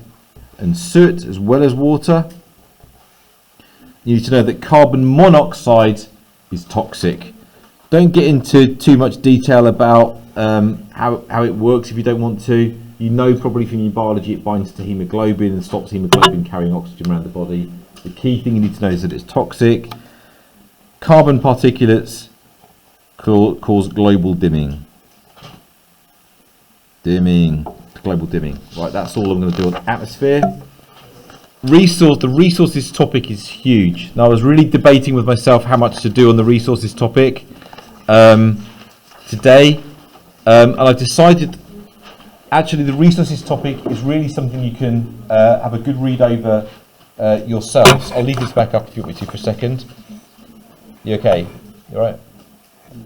and soot, as well as water. You need to know that carbon monoxide is toxic. Don't get into too much detail about how it works if you don't want to. You know probably from your biology it binds to hemoglobin and stops hemoglobin carrying oxygen around the body. The key thing you need to know is that it's toxic. Carbon particulates cause global dimming. Global dimming. Right, that's all I'm going to do on atmosphere. The resources topic is huge. Now, I was really debating with myself how much to do on the resources topic today, and I decided actually the resources topic is really something you can have a good read over yourselves. I'll leave this back up if you want me to for a second. You okay? You all right?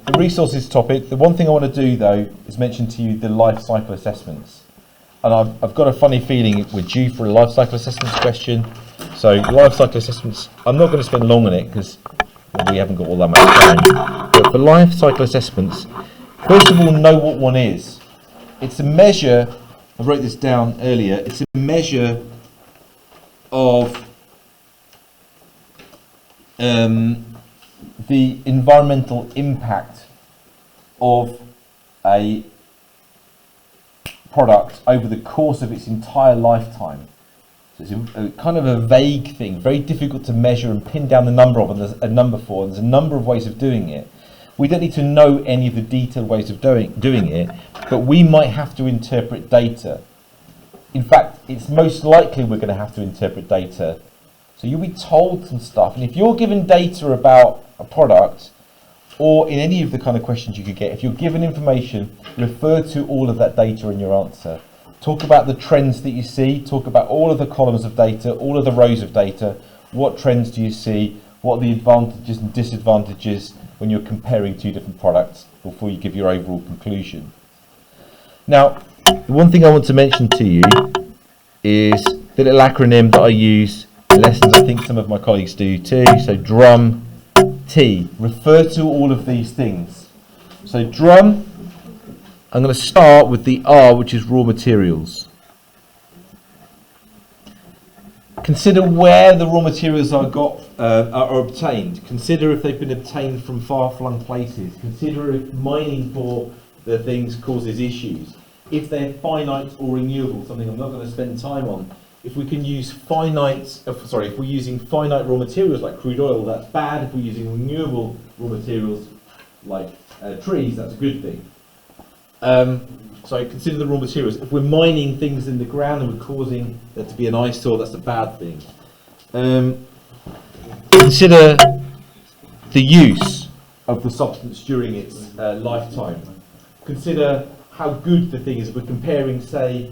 The resources topic, the one thing I want to do though is mention to you the life cycle assessments. And I've got a funny feeling we're due for a life cycle assessments question. So life cycle assessments, I'm not going to spend long on it because we haven't got all that much time. But for life cycle assessments, first of all, know what one is. It's a measure, I wrote this down earlier, it's a measure of the environmental impact of a product over the course of its entire lifetime. So it's a kind of a vague thing, very difficult to measure and pin down the number of, and there's a number for, and there's a number of ways of doing it. We don't need to know any of the detailed ways of doing it, but we might have to interpret data. In fact, it's most likely we're going to have to interpret data. So you'll be told some stuff, and if you're given data about a product, or in any of the kind of questions you could get, if you're given information, refer to all of that data in your answer. Talk about the trends that you see, talk about all of the columns of data, all of the rows of data. What trends do you see? What are the advantages and disadvantages when you're comparing two different products before you give your overall conclusion? Now, the one thing I want to mention to you is the little acronym that I use in lessons. I think some of my colleagues do too. So drum T. Refer to all of these things. So drum, I'm going to start with the R, which is raw materials. Consider where the raw materials are obtained. Consider if they've been obtained from far-flung places. Consider if mining for the things causes issues. If they're finite or renewable, something I'm not going to spend time on. If we can use if we're using finite raw materials like crude oil, that's bad. If we're using renewable raw materials like trees, that's a good thing. So consider the raw materials. If we're mining things in the ground and we're causing there to be an eyesore, that's a bad thing. Consider the use of the substance during its lifetime. Consider how good the thing is. If we're comparing, say,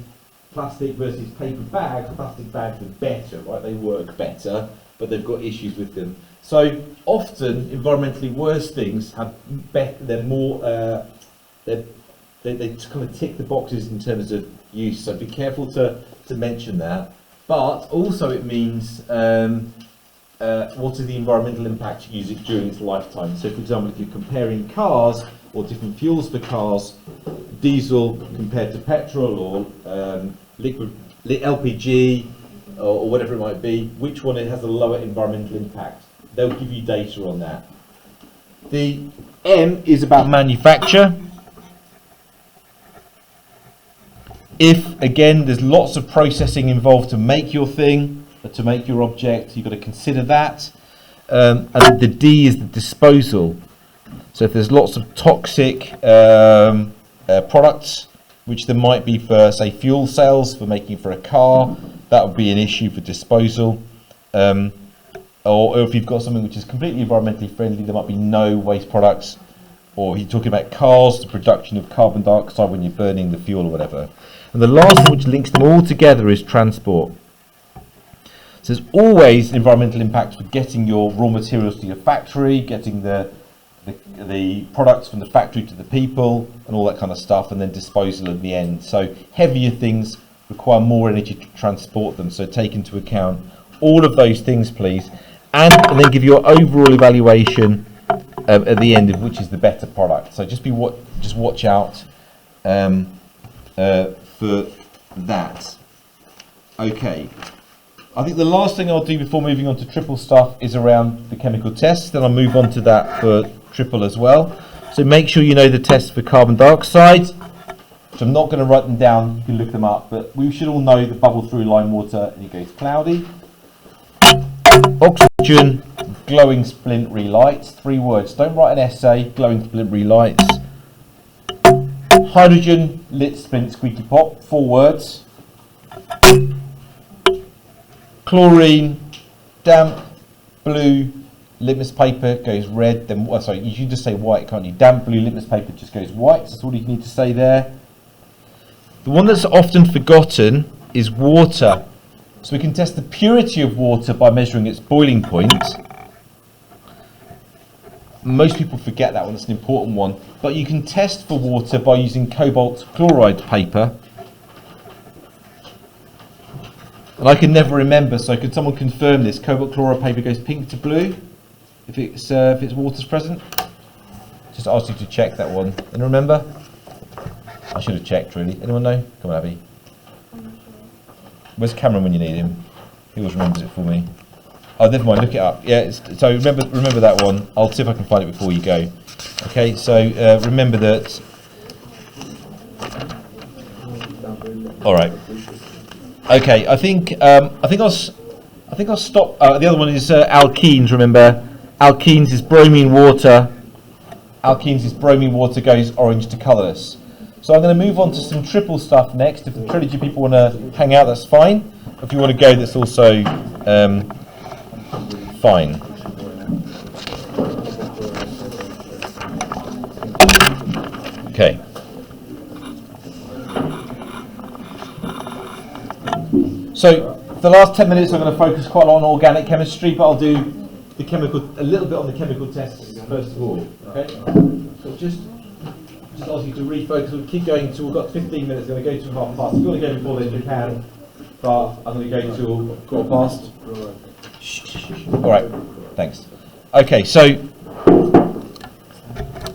plastic versus paper bags, plastic bags are better, right? They work better, but they've got issues with them. So often, environmentally worse things have they kind of tick the boxes in terms of use, so be careful to mention that. But also it means what is the environmental impact you use it during its lifetime. So for example, if you're comparing cars or different fuels for cars, diesel compared to petrol or liquid LPG or whatever it might be, which one it has a lower environmental impact. They'll give you data on that. The M is about manufacture. If, again, there's lots of processing involved to make your thing, to make your object, you've got to consider that. And the D is the disposal. So if there's lots of toxic products, which there might be for, say, fuel cells, for making for a car, that would be an issue for disposal. Or if you've got something which is completely environmentally friendly, there might be no waste products. Or you're talking about cars, the production of carbon dioxide when you're burning the fuel or whatever. And the last one which links them all together is transport. So there's always an environmental impact for getting your raw materials to your factory, getting the products from the factory to the people and all that kind of stuff, and then disposal at the end. So heavier things require more energy to transport them, so take into account all of those things, please, and then give your overall evaluation at the end of which is the better product. So just watch out for that. Okay, I think the last thing I'll do before moving on to triple stuff is around the chemical tests. Then I'll move on to that for triple as well. So make sure you know the tests for carbon dioxide, which I'm not going to write them down, you can look them up, but we should all know the bubble through lime water and it goes cloudy. Oxygen, glowing splintry lights, 3 words. Don't write an essay, glowing splintry lights. Hydrogen, lit splint squeaky pop, 4 words. Chlorine, damp blue litmus paper goes red, then, sorry, you should just say white, can't you? Damp blue litmus paper just goes white, that's all you need to say there. The one that's often forgotten is water. So we can test the purity of water by measuring its boiling point. Most people forget that one, it's an important one. But you can test for water by using cobalt chloride paper. And I can never remember, so could someone confirm this? Cobalt chloride paper goes pink to blue if it's water's present? Just asked you to check that one. Anyone remember? I should have checked, really. Anyone know? Come on, Abby. Where's Cameron when you need him? He always remembers it for me. Oh, never mind, look it up. Yeah, so remember that one. I'll see if I can find it before you go. Okay, so remember that. All right. Okay, I think I'll stop. The other one is alkenes. Remember, alkenes is bromine water. Alkenes is bromine water goes orange to colourless. So I'm going to move on to some triple stuff next. If the trilogy people want to hang out, that's fine. If you want to go, that's also fine. Okay. So the last 10 minutes I'm going to focus quite a lot on organic chemistry, but I'll do a little bit on the chemical tests first of all. Okay. So just just ask you to refocus. We'll keep going till we've got 15 minutes. We're going to go to 1:30. If you want to go before then, you can. But I'm going to go till 1:15. All right. Thanks. Okay. So,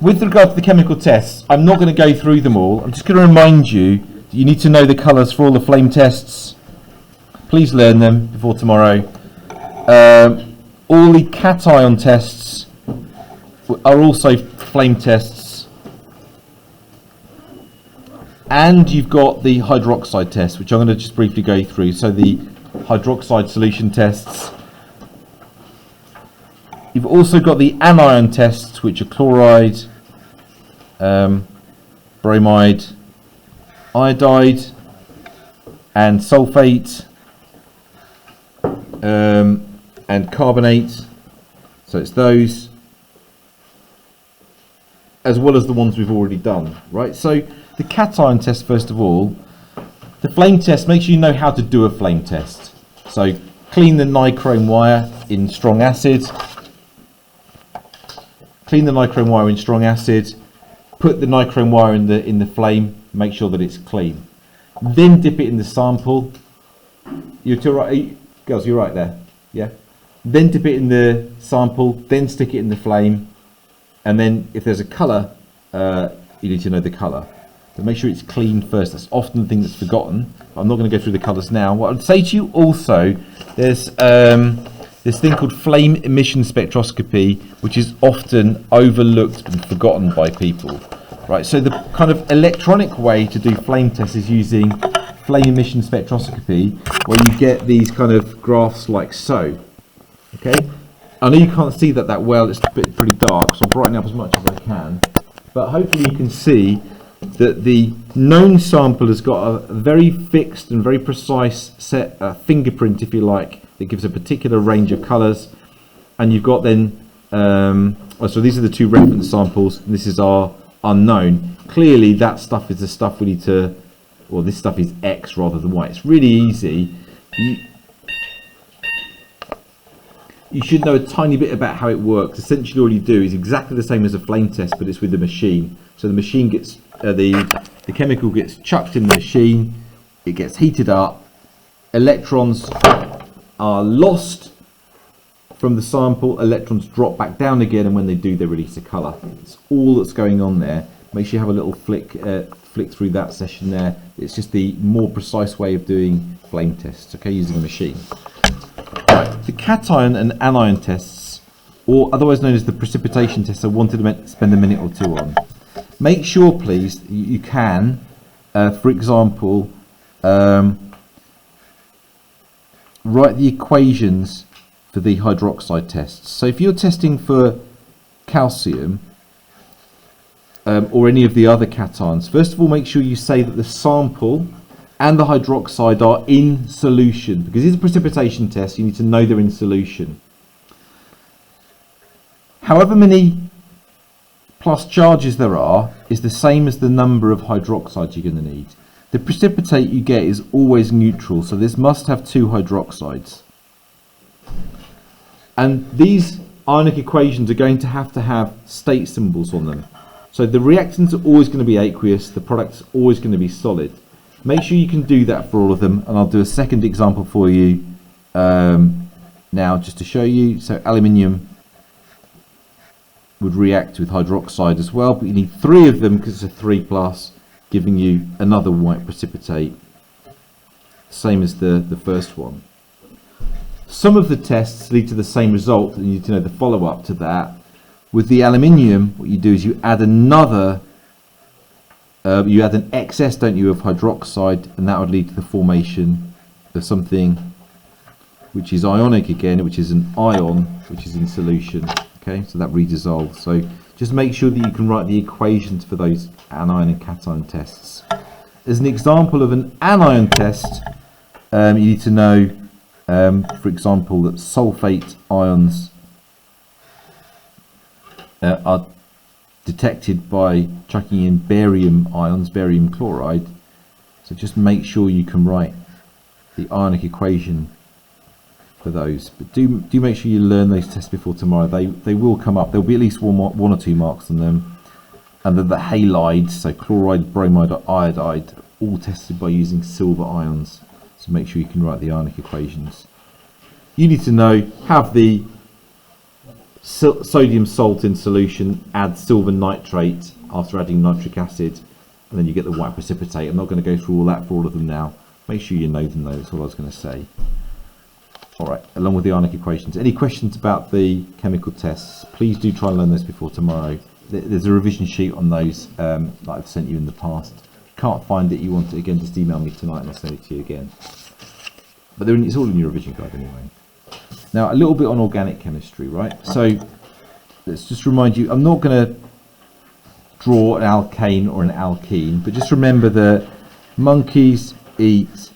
with regard to the chemical tests, I'm not going to go through them all. I'm just going to remind you that you need to know the colours for all the flame tests. Please learn them before tomorrow. All the cation tests are also flame tests. And you've got the hydroxide test, which I'm going to just briefly go through. So the hydroxide solution tests. You've also got the anion tests, which are chloride, bromide, iodide, and sulfate, and carbonate. So it's those, as well as the ones we've already done, right? So the cation test, first of all, the flame test, make sure you know how to do a flame test. So clean the nichrome wire in strong acid. Clean the nichrome wire in strong acid. Put the nichrome wire in the flame. Make sure that it's clean. Then dip it in the sample. You're too right, girls. You're right there. Yeah. Then dip it in the sample. Then stick it in the flame. And then, if there's a colour, you need to know the colour. But make sure it's clean first. That's often the thing that's forgotten. But I'm not going to go through the colours now. What I'd say to you also, there's this thing called flame emission spectroscopy, which is often overlooked and forgotten by people. Right. So the kind of electronic way to do flame tests is using flame emission spectroscopy, where you get these kind of graphs like so. Okay. I know you can't see that well. It's pretty dark, so I'm brightening up as much as I can. But hopefully you can see that the known sample has got a very fixed and very precise set fingerprint, if you like, that gives a particular range of colours. And you've got then, so these are the two reference samples, and this is our unknown. Clearly that stuff is the stuff we need to, or this stuff is X rather than Y. It's really easy. You should know a tiny bit about how it works. Essentially all you do is exactly the same as a flame test, but it's with the machine. So the machine gets, the chemical gets chucked in the machine, it gets heated up, electrons are lost from the sample, electrons drop back down again, and when they do, they release a colour. It's all that's going on there. Make sure you have a little flick through that session there. It's just the more precise way of doing flame tests, okay, using a machine. Right. The cation and anion tests, or otherwise known as the precipitation tests, I wanted to spend a minute or two on. Make sure, please, you can, for example, write the equations for the hydroxide tests. So if you're testing for calcium or any of the other cations, first of all make sure you say that the sample and the hydroxide are in solution, because these are precipitation tests, you need to know they're in solution. However many plus charges there are is the same as the number of hydroxides you're going to need. The precipitate you get is always neutral, so this must have two hydroxides. And these ionic equations are going to have state symbols on them. So the reactants are always going to be aqueous, the product's always going to be solid. Make sure you can do that for all of them, and I'll do a second example for you now just to show you. So aluminium would react with hydroxide as well, but you need three of them because it's a 3+, giving you another white precipitate, same as the first one. Some of the tests lead to the same result, and you need to know the follow-up to that. With the aluminium, what you do is you add another, you add an excess, don't you, of hydroxide, and that would lead to the formation of something which is ionic again, which is an ion, which is in solution. Okay, so that redissolves. So just make sure that you can write the equations for those anion and cation tests. As an example of an anion test, you need to know, for example, that sulfate ions are detected by chucking in barium ions, barium chloride. So just make sure you can write the ionic equation for those. But do make sure you learn those tests before tomorrow. They will come up. There'll be at least one or two marks on them. and then the halides, so chloride, bromide or iodide, all tested by using silver ions. So make sure you can write the ionic equations. You need to know, have the sodium salt in solution, add silver nitrate after adding nitric acid, and then you get the white precipitate. I'm not going to go through all that for all of them now. Make sure you know them though, that's all I was going to say. Alright, along with the ionic equations. Any questions about the chemical tests? Please do try and learn those before tomorrow. There's a revision sheet on those that I've sent you in the past. If you can't find it, you want it again, just email me tonight and I'll send it to you again. But it's all in your revision guide anyway. Now, a little bit on organic chemistry, right? So, let's just remind you, I'm not going to draw an alkane or an alkene, but just remember that monkeys eat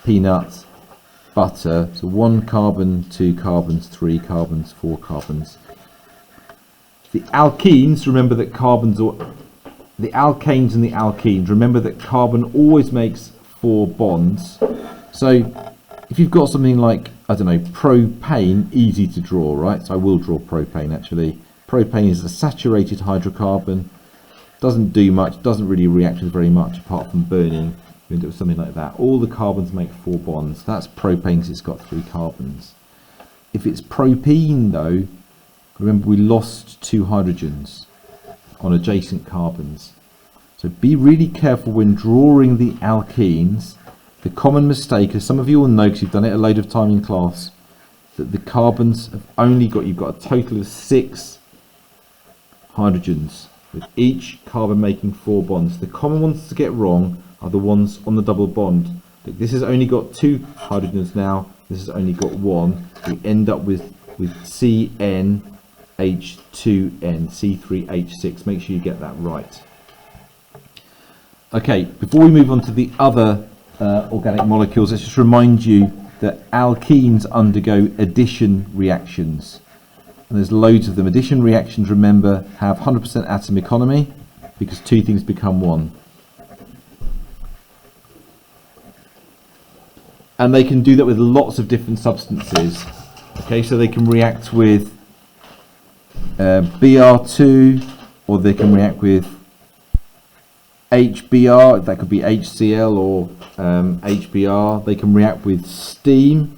peanuts, butter, so 1 carbon, 2 carbons, 3 carbons, 4 carbons. The alkenes, remember that the alkanes and the alkenes, remember that carbon always makes 4 bonds. So if you've got something like, I don't know, propane, easy to draw, right? So I will draw propane actually. Propane is a saturated hydrocarbon, doesn't do much, doesn't really react with very much apart from burning. You end up with something like that. All the carbons make 4 bonds. That's propane because it's got 3 carbons. If it's propene though, remember we lost 2 hydrogens on adjacent carbons. So be really careful when drawing the alkenes. The common mistake, as some of you will know because you've done it a load of time in class, that the carbons have only got, you've got a total of 6 hydrogens, with each carbon making 4 bonds. The common ones to get wrong are the ones on the double bond. Look, this has only got 2 hydrogens now, this has only got 1. We end up with CnH2n, C3H6. Make sure you get that right. Okay, before we move on to the other organic molecules, let's just remind you that alkenes undergo addition reactions. And there's loads of them. Addition reactions, remember, have 100% atom economy because 2 things become 1. And they can do that with lots of different substances. Okay, so they can react with Br2, or they can react with HBr, that could be HCl or HBr. They can react with steam.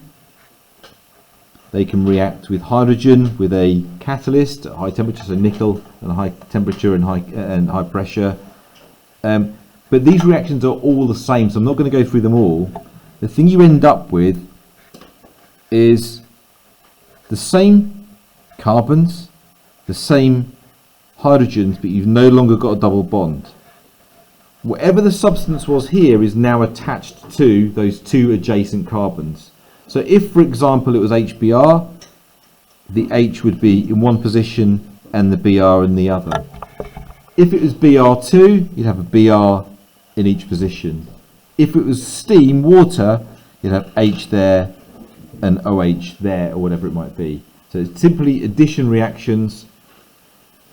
They can react with hydrogen with a catalyst at high temperature, so nickel and high temperature and high pressure. But these reactions are all the same, so I'm not going to go through them all. The thing you end up with is the same carbons, the same hydrogens, but you've no longer got a double bond. Whatever the substance was here is now attached to those 2 adjacent carbons. So if, for example, it was HBr, the H would be in one position and the Br in the other. If it was Br2, you'd have a Br in each position. If it was steam, water, you'd have H there and OH there, or whatever it might be. So it's simply addition reactions.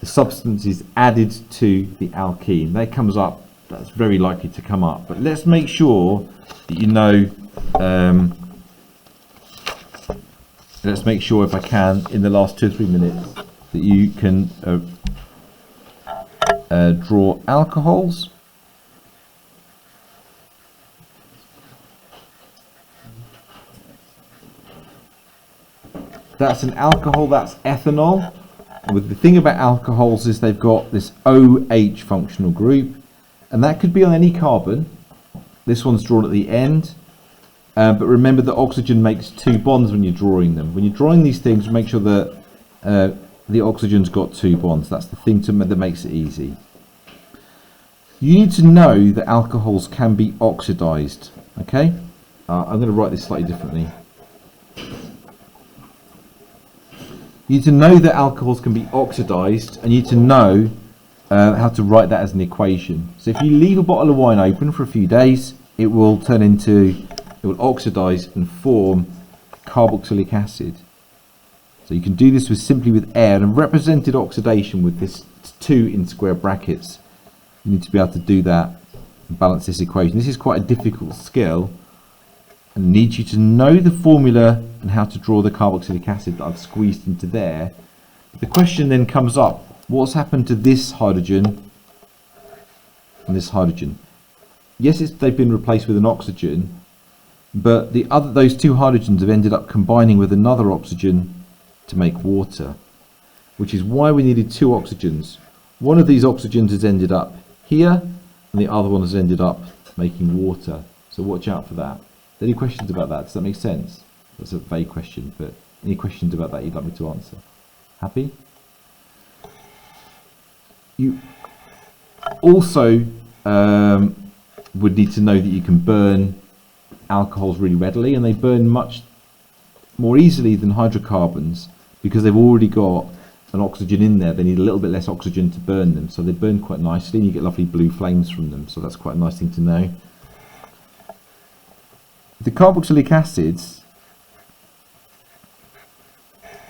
The substance is added to the alkene. That comes up, that's very likely to come up. But let's make sure that you know, let's make sure, if I can, in the last 2 or 3 minutes, that you can draw alcohols. That's an alcohol, that's ethanol. And the thing about alcohols is they've got this OH functional group, and that could be on any carbon. This one's drawn at the end. But remember that oxygen makes 2 bonds when you're drawing them. When you're drawing these things, make sure that the oxygen's got 2 bonds. That's the thing that makes it easy. You need to know that alcohols can be oxidized. Okay? I'm going to write this slightly differently. You need to know that alcohols can be oxidized, and you need to know how to write that as an equation. So if you leave a bottle of wine open for a few days, it will oxidize and form carboxylic acid. So you can do this simply with air, and represented oxidation with this 2 in square brackets. You need to be able to do that and balance this equation. This is quite a difficult skill, and needs you to know the formula and how to draw the carboxylic acid that I've squeezed into there. The question then comes up, what's happened to this hydrogen and this hydrogen. Yes, they've been replaced with an oxygen, but those two hydrogens have ended up combining with another oxygen to make water, which is why we needed two oxygens. One of these oxygens has ended up here, and the other one has ended up making water. So watch out for that. Any questions about that? Does that make sense? That's a vague question, but any questions about that you'd like me to answer? Happy? You also would need to know that you can burn alcohols really readily, and they burn much more easily than hydrocarbons because they've already got an oxygen in there. They need a little bit less oxygen to burn them, so they burn quite nicely and you get lovely blue flames from them, so that's quite a nice thing to know. The carboxylic acids,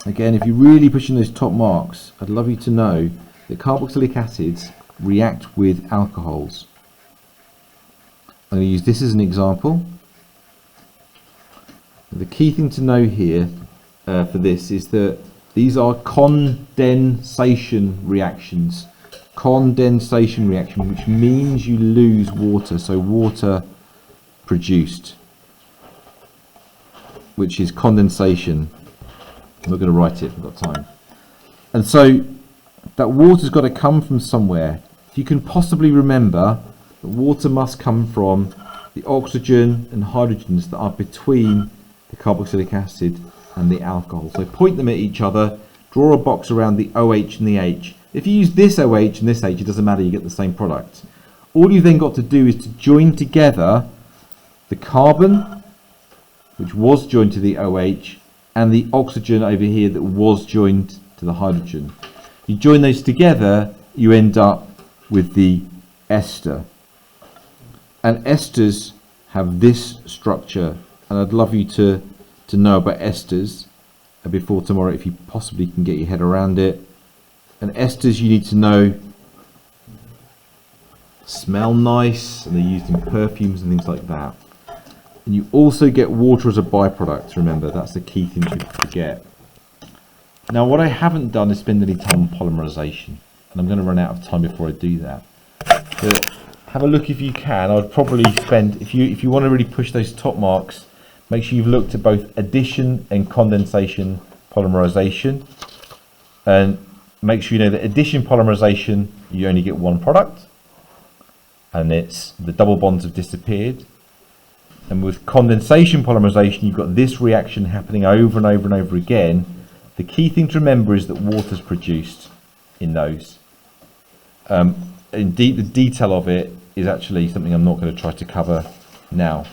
again, if you're really pushing those top marks, I'd love you to know that carboxylic acids react with alcohols. I'm going to use this as an example. The key thing to know here for this is that these are condensation reactions. Condensation reaction, which means you lose water, so water produced, which is condensation. I'm not going to write it, I've got time. And so that water's got to come from somewhere. If you can possibly remember, the water must come from the oxygen and hydrogens that are between the carboxylic acid and the alcohol. So point them at each other, draw a box around the OH and the H. If you use this OH and this H, it doesn't matter, you get the same product. All you've then got to do is to join together the carbon, which was joined to the OH, and the oxygen over here that was joined to the hydrogen. You join those together, you end up with the ester. And esters have this structure, and I'd love you to know about esters before tomorrow if you possibly can get your head around it. And esters, you need to know, smell nice, and they're used in perfumes and things like that. And you also get water as a byproduct, remember, that's the key thing to forget. Now what I haven't done is spend any time on polymerization, and I'm going to run out of time before I do that. But have a look if you can. I'd probably spend, if you want to really push those top marks, make sure you've looked at both addition and condensation polymerization, and make sure you know that addition polymerization, you only get one product, and it's the double bonds have disappeared. And with condensation polymerization, you've got this reaction happening over and over and over again. The key thing to remember is that water's produced in those. Indeed, the detail of it is actually something I'm not going to try to cover now.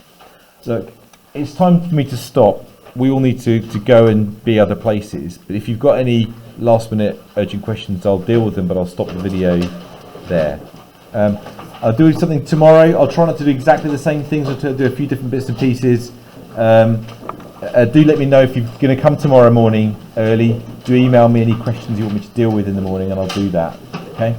Look, it's time for me to stop. We all need to go and be other places. But if you've got any last minute urgent questions, I'll deal with them, but I'll stop the video there. I'll do something tomorrow. I'll try not to do exactly the same things. I'll do a few different bits and pieces. Do let me know if you're going to come tomorrow morning early. Do email me any questions you want me to deal with in the morning, and I'll do that. Okay.